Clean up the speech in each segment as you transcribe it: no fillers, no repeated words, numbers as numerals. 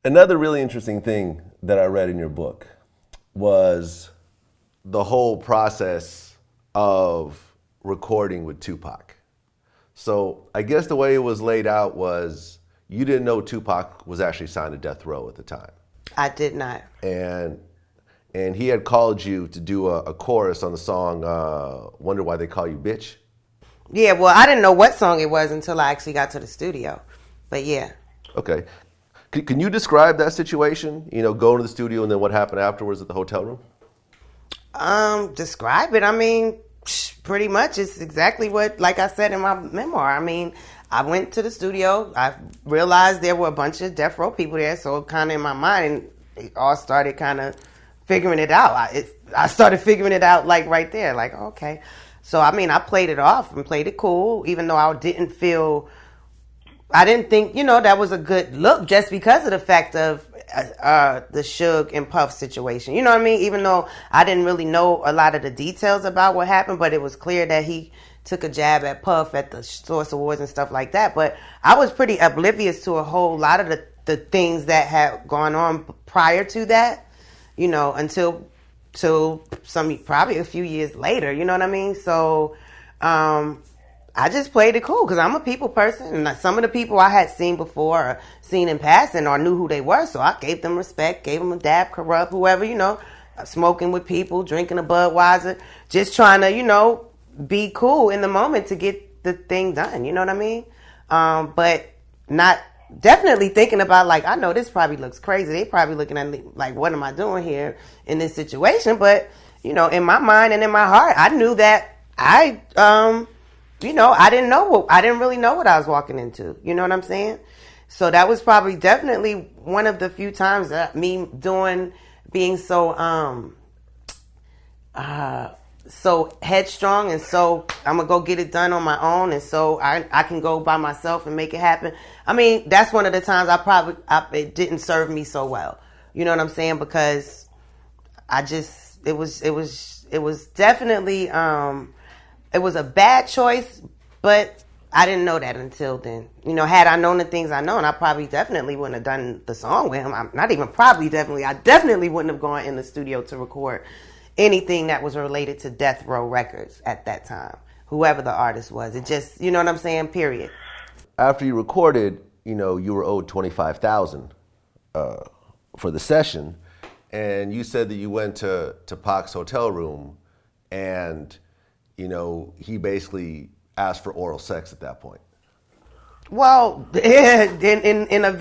Another really interesting thing that I read in your book was the whole process of recording with Tupac. So I guess the way it was laid out was you didn't know Tupac was actually signed to Death Row at the time. I did not. And he had called you to do a chorus on the song Wonder Why They Call You Bitch. Yeah, well, I didn't know what song it was until I actually got to the studio. But yeah. Okay. Can you describe that situation? You know, going to the studio and then what happened afterwards at the hotel room? Describe it. I mean, pretty much it's exactly what, like I said in my memoir. I mean, I went to the studio. I realized there were a bunch of Death Row people there. So kind of in my mind, it all started kind of figuring it out. I started figuring it out like right there. Like, okay. So, I mean, I played it off and played it cool, even though I didn't think, that was a good look just because of the fact of the Suge and Puff situation. You know what I mean? Even though I didn't really know a lot of the details about what happened, but it was clear that he took a jab at Puff at the Source Awards and stuff like that. But I was pretty oblivious to a whole lot of the things that had gone on prior to that, until probably a few years later. You know what I mean? So, I just played it cool because I'm a people person, and some of the people I had seen before or seen in passing or knew who they were, so I gave them respect, gave them a dab, Corrupt, whoever, smoking with people, drinking a Budweiser, just trying to, be cool in the moment to get the thing done, you know what I mean? But not definitely thinking about, like, I know this probably looks crazy. They probably looking at me like, what am I doing here in this situation? But, in my mind and in my heart, I knew that I didn't really know what I was walking into. You know what I'm saying? So that was probably definitely one of the few times that being so so headstrong and so I'm gonna go get it done on my own, and so I can go by myself and make it happen. I mean, that's one of the times it didn't serve me so well. You know what I'm saying? Because it was definitely it was a bad choice, but I didn't know that until then. Had I known the things I know, I probably definitely wouldn't have done the song with him. I definitely wouldn't have gone in the studio to record anything that was related to Death Row Records at that time, whoever the artist was. It just, you know what I'm saying, period. After you recorded, you were owed $25,000 for the session, and you said that you went to Pac's hotel room and he basically asked for oral sex at that point. Well, in a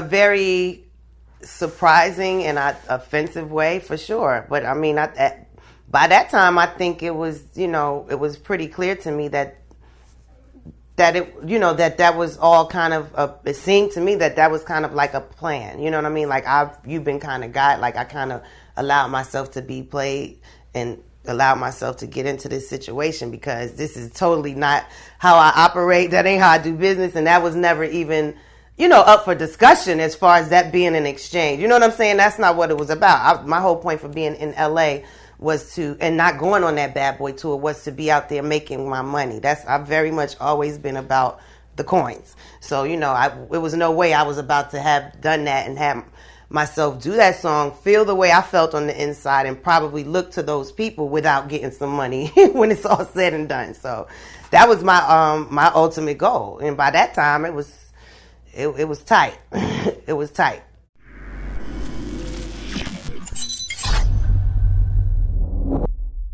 very surprising and offensive way, for sure. But I mean, by that time, I think it was, it was pretty clear to me that that was all kind of it seemed to me that was kind of like a plan. You know what I mean? Like you've been kind of guided. Like I kind of allowed myself to be played and allow myself to get into this situation because this is totally not how I operate. That ain't how I do business. And that was never even, up for discussion as far as that being an exchange. You know what I'm saying? That's not what it was about. My whole point for being in LA was and not going on that Bad Boy tour was to be out there making my money. I've very much always been about the coins. So, it was no way I was about to have done that and have myself do that song, feel the way I felt on the inside, and probably look to those people without getting some money when it's all said and done. So that was my ultimate goal. And by that time, it was tight. It was tight.